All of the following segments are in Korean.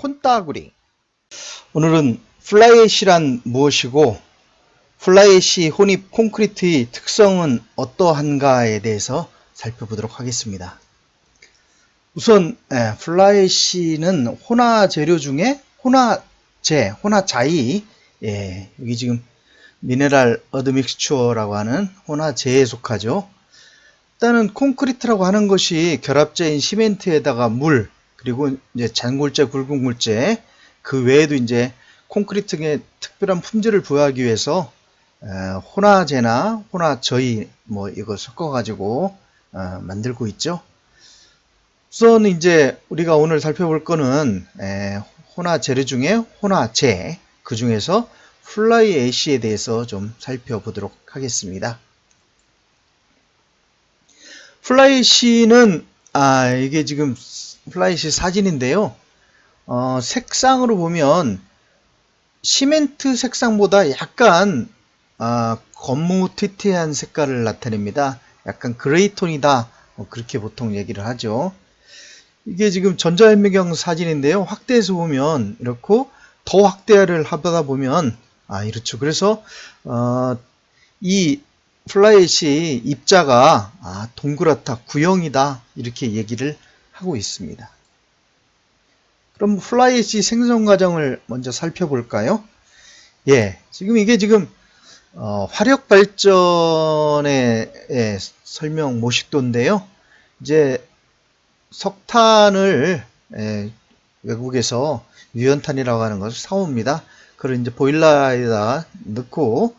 콘따구리. 오늘은 플라이애쉬란 무엇이고 플라이애쉬 혼입 콘크리트의 특성은 어떠한가에 대해서 살펴보도록 하겠습니다. 우선 플라이애쉬는 혼화 재료 중에 혼화자이, 여기 지금 미네랄 어드믹스처라고 하는 혼화재에 속하죠. 일단은 콘크리트라고 하는 것이 결합제인 시멘트에다가 물, 그리고 이제 잔골재, 굵은골재, 그 외에도 이제 콘크리트에 특별한 품질을 부여하기 위해서 혼화재나 혼화저이 이거 섞어가지고 만들고 있죠. 우선 이제 우리가 오늘 살펴볼 거는 혼화재료 중에 혼화재, 그 중에서 플라이애쉬에 대해서 좀 살펴보도록 하겠습니다. 플라이애쉬는 이게 지금 플라이애쉬 사진인데요. 색상으로 보면 시멘트 색상보다 약간 거무튀튀한 색깔을 나타냅니다. 약간 그레이톤이다, 그렇게 보통 얘기를 하죠. 이게 지금 전자현미경 사진인데요. 확대해서 보면 이렇고 더 확대를 하다 보면 이렇죠. 그래서 이 플라이애쉬 입자가 동그랗다, 구형이다, 이렇게 얘기를 하고 있습니다. 그럼 플라이애쉬 생성 과정을 먼저 살펴볼까요? 지금 이게 지금 화력 발전의 설명 모식도인데요. 이제 석탄을 외국에서 유연탄이라고 하는 것을 사옵니다. 그걸 이제 보일러에다 넣고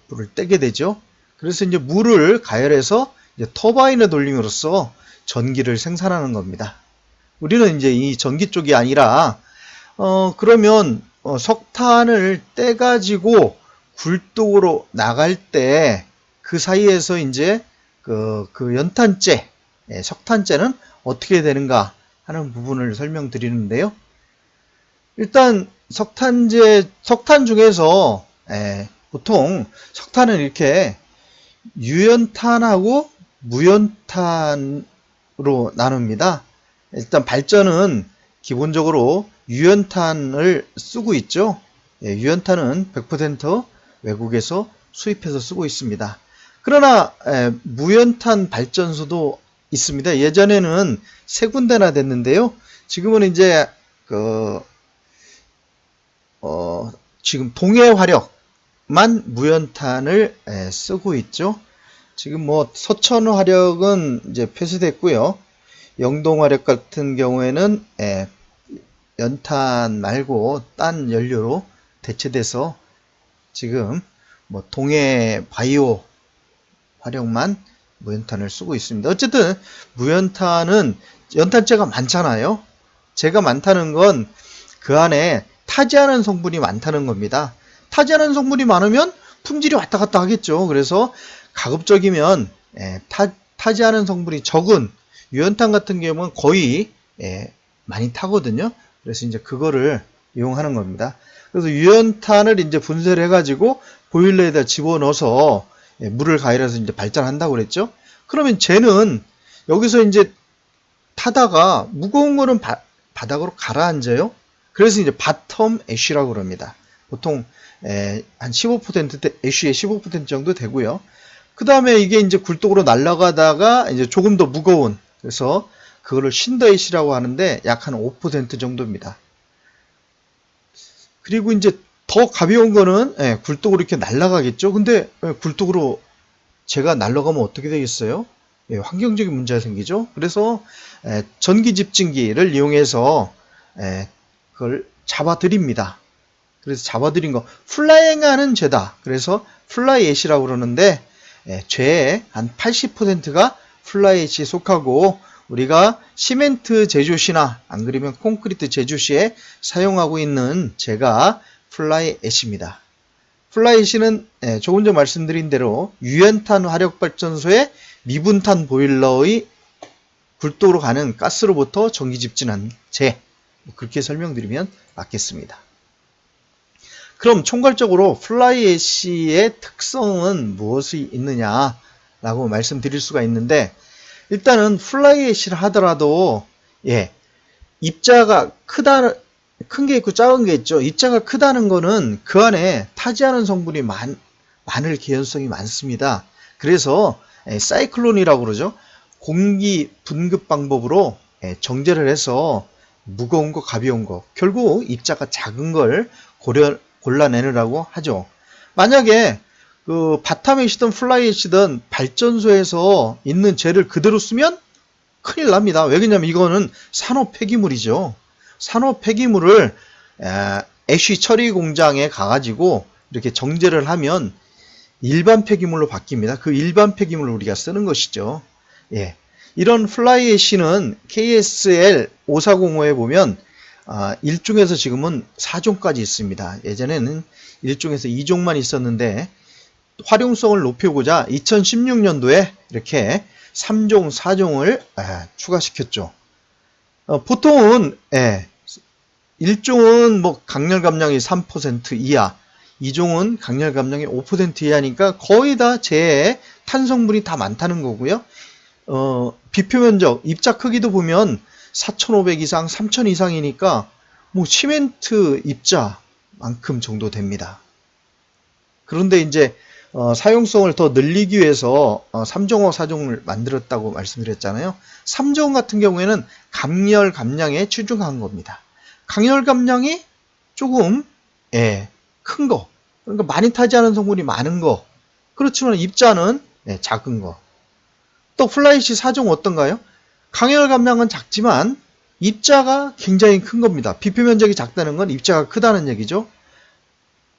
불을 떼게 되죠. 그래서 이제 물을 가열해서 이제 터바인에 돌림으로써 전기를 생산하는 겁니다. 우리는 이제 이 전기 쪽이 아니라 그러면 석탄을 떼가지고 굴뚝으로 나갈 때 그 사이에서 이제 그 연탄재, 석탄재는 어떻게 되는가 하는 부분을 설명드리는데요. 일단 석탄 중에서 보통 석탄은 이렇게 유연탄하고 무연탄으로 나눕니다. 일단 발전은 기본적으로 유연탄을 쓰고 있죠. 유연탄은 100% 외국에서 수입해서 쓰고 있습니다. 그러나 무연탄 발전소도 있습니다. 예전에는 3군데나 됐는데요. 지금은 이제 지금 동해화력만 무연탄을 쓰고 있죠. 지금 서천 화력은 이제 폐쇄됐고요. 영동화력 같은 경우에는 연탄 말고 딴 연료로 대체돼서 지금 동해 바이오 화력만 무연탄을 쓰고 있습니다. 어쨌든 무연탄은 연탄재가 많잖아요. 재가 많다는 건 그 안에 타지 않은 성분이 많다는 겁니다. 타지 않은 성분이 많으면 품질이 왔다 갔다 하겠죠. 그래서 가급적이면 타지 않은 성분이 적은 유연탄 같은 경우는 거의 많이 타거든요. 그래서 이제 그거를 이용하는 겁니다. 그래서 유연탄을 이제 분쇄를 해가지고 보일러에다 집어넣어서 물을 가열해서 이제 발전한다고 그랬죠. 그러면 쟤는 여기서 이제 타다가 무거운 거는 바닥으로 가라앉아요. 그래서 이제 바텀 애쉬라고 그럽니다. 보통 한 15% 애쉬의 15% 정도 되고요. 그 다음에 이게 이제 굴뚝으로 날아가다가 이제 조금 더 무거운, 그래서 그거를 쉰더 애쉬라고 하는데 약 한 5% 정도입니다. 그리고 이제 더 가벼운 거는 굴뚝으로 이렇게 날아가겠죠. 근데 굴뚝으로 제가 날아가면 어떻게 되겠어요? 환경적인 문제가 생기죠. 그래서 전기 집진기를 이용해서 그걸 잡아들입니다. 그래서 잡아들인 거 플라잉하는 죄다. 그래서 플라이애쉬라고 그러는데 죄의 한 80%가 플라이애쉬에 속하고 우리가 시멘트 제조시나 안 그러면 콘크리트 제조시에 사용하고 있는 재가 플라이애쉬입니다. 플라이애쉬는 조금 전 말씀드린 대로 유연탄 화력발전소의 미분탄 보일러의 굴뚝으로 가는 가스로부터 전기 집진한 재, 그렇게 설명드리면 맞겠습니다. 그럼 총괄적으로 플라이애쉬의 특성은 무엇이 있느냐라고 말씀드릴 수가 있는데, 일단은 플라이애쉬를 하더라도 입자가 크다 큰 게 있고 작은 게 있죠. 입자가 크다는 거는 그 안에 타지 않은 성분이 많을 개연성이 많습니다. 그래서 사이클론이라고 그러죠. 공기 분급 방법으로 정제를 해서 무거운 거, 가벼운 거, 결국 입자가 작은 걸 골라내느라고 하죠. 만약에 그 바타메시든 플라이애시든 발전소에서 있는 젤을 그대로 쓰면 큰일 납니다. 왜 그러냐면 이거는 산업 폐기물이죠. 산업 폐기물을 애쉬 처리 공장에 가가지고 이렇게 정제를 하면 일반 폐기물로 바뀝니다. 그 일반 폐기물을 우리가 쓰는 것이죠. 예. 이런 플라이애쉬는 KSL 5405에 보면 1종에서 지금은 4종까지 있습니다. 예전에는 1종에서 2종만 있었는데 활용성을 높이고자 2016년도에 이렇게 3종, 4종을 추가시켰죠. 보통은 1종은 뭐 강렬 감량이 3% 이하, 2종은 강렬 감량이 5% 이하니까 거의 다 제에 탄성분이 다 많다는 거고요. 비표 면적, 입자 크기도 보면 4,500 이상, 3,000 이상이니까 뭐 시멘트 입자만큼 정도 됩니다. 그런데 이제 사용성을 더 늘리기 위해서 3종호 4종을 만들었다고 말씀드렸잖아요. 3종 같은 경우에는 강렬 감량에 치중한 겁니다. 강렬 감량이 조금 큰 거, 그러니까 많이 타지 않은 성분이 많은 거, 그렇지만 입자는 작은 거. 또 플라이애쉬 4종 어떤가요? 강렬 감량은 작지만 입자가 굉장히 큰 겁니다. 비표 면적이 작다는 건 입자가 크다는 얘기죠.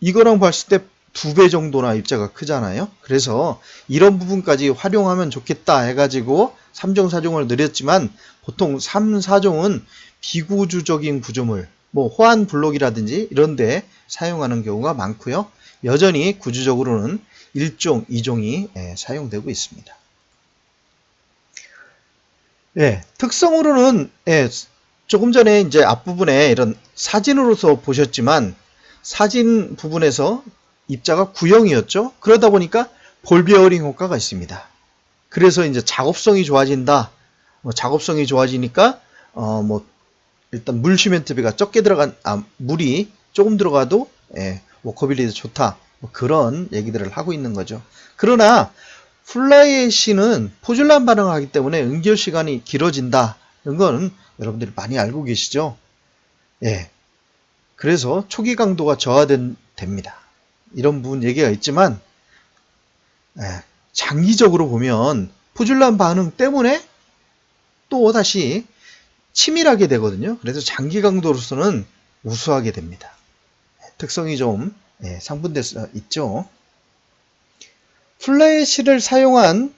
이거랑 봤을 때 2배 정도나 입자가 크잖아요. 그래서 이런 부분까지 활용하면 좋겠다 해가지고 3종, 4종을 늘렸지만 보통 3, 4종은 비구조적인 구조물, 뭐 호환 블록이라든지 이런 데 사용하는 경우가 많고요. 여전히 구조적으로는 1종, 2종이 사용되고 있습니다. 특성으로는 조금 전에 이제 앞부분에 이런 사진으로서 보셨지만 사진 부분에서 입자가 구형이었죠. 그러다 보니까 볼 베어링 효과가 있습니다. 그래서 이제 작업성이 좋아진다. 작업성이 좋아지니까 뭐 일단 물 시멘트비가 적게 들어간 물이 조금 들어가도 워커빌리티 좋다. 뭐 그런 얘기들을 하고 있는 거죠. 그러나 플라이애쉬는 포즐란 반응을 하기 때문에 응결 시간이 길어진다는 건 여러분들이 많이 알고 계시죠? 그래서 초기 강도가 저하됩니다. 이런 부분 얘기가 있지만 장기적으로 보면 포즐란 반응 때문에 또 다시 치밀하게 되거든요. 그래서 장기 강도로서는 우수하게 됩니다. 특성이 좀 상분돼서 있죠. 플라이애쉬를 사용한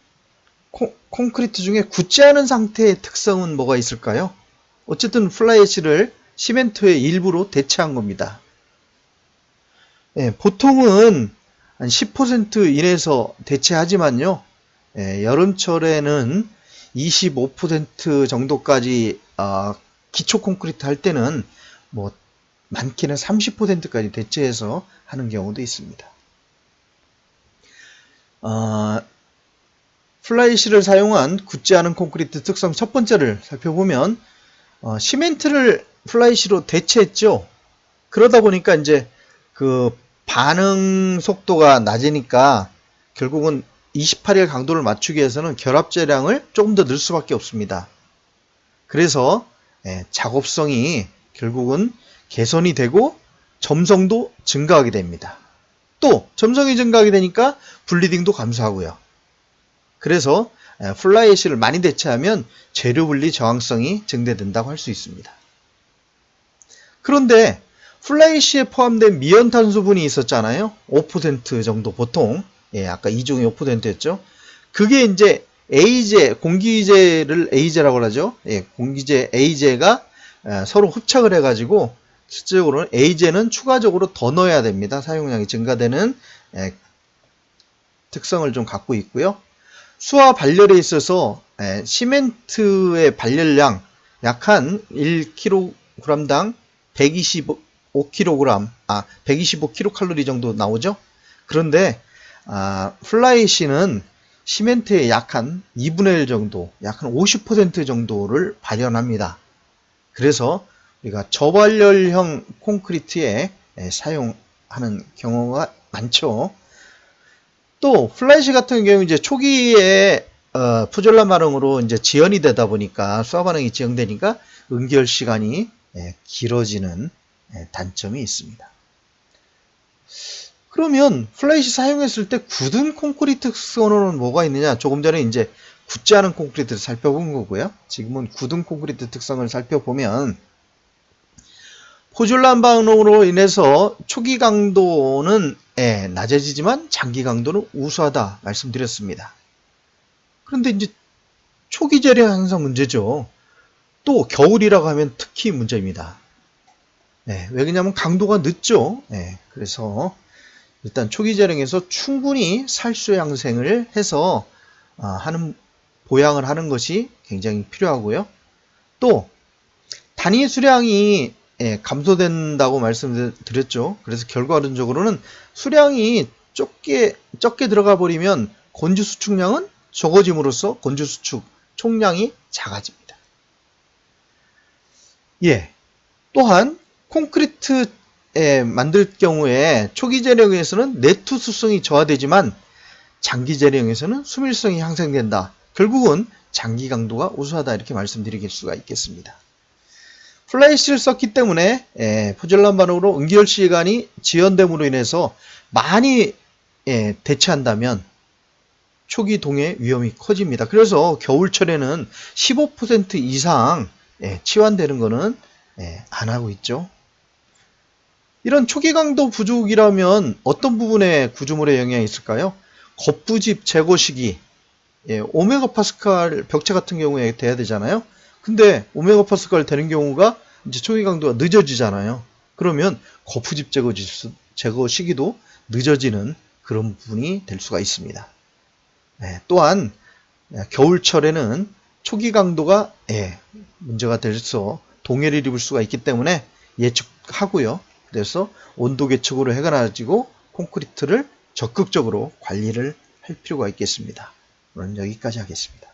콘크리트 중에 굳지 않은 상태의 특성은 뭐가 있을까요? 어쨌든 플라이애쉬를 시멘트의 일부로 대체한 겁니다. 보통은 한 10% 이내에서 대체하지만요. 여름철에는 25% 정도까지 기초 콘크리트 할 때는 뭐 많게는 30%까지 대체해서 하는 경우도 있습니다. 플라이애쉬를 사용한 굳지 않은 콘크리트 특성 첫 번째를 살펴보면 시멘트를 플라이애쉬로 대체했죠. 그러다 보니까 이제 그 반응 속도가 낮으니까 결국은 28일 강도를 맞추기 위해서는 결합제량을 조금 더 넣을 수밖에 없습니다. 그래서 작업성이 결국은 개선이 되고 점성도 증가하게 됩니다. 또 점성이 증가하게 되니까 블리딩도 감소하고요. 그래서 플라이애쉬를 많이 대체하면 재료 분리 저항성이 증대된다고 할 수 있습니다. 그런데 플라이애쉬에 포함된 미연탄소분이 있었잖아요. 5% 정도 보통. 아까 2종이 5%였죠. 그게 이제 A제, 공기제를 A제라고 하죠. 공기제 A제가 서로 흡착을 해가지고 실질적으로는 A제는 추가적으로 더 넣어야 됩니다. 사용량이 증가되는 특성을 좀 갖고 있고요. 수화 발열에 있어서 시멘트의 발열량 약 한 1kg당 125kcal 정도 나오죠. 그런데 플라이애쉬는 시멘트의 약 한 2분의 1 정도, 약 한 50% 정도를 발현합니다. 그래서 우리가 저발열형 콘크리트에 사용하는 경우가 많죠. 또 플라이시 같은 경우 이제 초기에 푸졸란 반응으로 이제 지연이 되다 보니까 수화 반응이 지연되니까 응결 시간이 길어지는 단점이 있습니다. 그러면 플라이시 사용했을 때 굳은 콘크리트 특성으로는 뭐가 있느냐? 조금 전에 이제 굳지 않은 콘크리트를 살펴본 거고요. 지금은 굳은 콘크리트 특성을 살펴보면 포졸란 반응으로 인해서 초기 강도는 낮아지지만 장기 강도는 우수하다 말씀드렸습니다. 그런데 이제 초기 재령 항상 문제죠. 또 겨울이라고 하면 특히 문제입니다. 왜냐하면 강도가 늦죠. 그래서 일단 초기 재령에서 충분히 살수 양생을 해서 보양을 하는 것이 굉장히 필요하고요. 또 단위 수량이 감소된다고 말씀드렸죠. 그래서 결과론적으로는 수량이 적게 들어가 버리면 건조 수축량은 적어짐으로써 건조 수축 총량이 작아집니다. 또한 콘크리트 만들 경우에 초기 재령에서는 내투수성이 저하되지만 장기 재령에서는 수밀성이 향상된다. 결국은 장기 강도가 우수하다 이렇게 말씀드릴 수가 있겠습니다. 플라이시를 썼기 때문에 포졸란 반응으로 응결 시간이 지연됨으로 인해서 많이 대체한다면 초기 동해 위험이 커집니다. 그래서 겨울철에는 15% 이상 치환되는 것은 안 하고 있죠. 이런 초기 강도 부족이라면 어떤 부분에 구조물에 영향이 있을까요? 겉부집 제거 시기, 오메가 파스칼 벽체 같은 경우에 돼야 되잖아요. 근데 오메가 파스칼 되는 경우가 이제 초기 강도가 늦어지잖아요. 그러면 겉부집 제거 시기도 늦어지는 그런 부분이 될 수가 있습니다. 또한 겨울철에는 초기 강도가 문제가 돼서 동해를 입을 수가 있기 때문에 예측하고요. 그래서 온도 계측으로 해가지고 콘크리트를 적극적으로 관리를 할 필요가 있겠습니다. 오늘 여기까지 하겠습니다.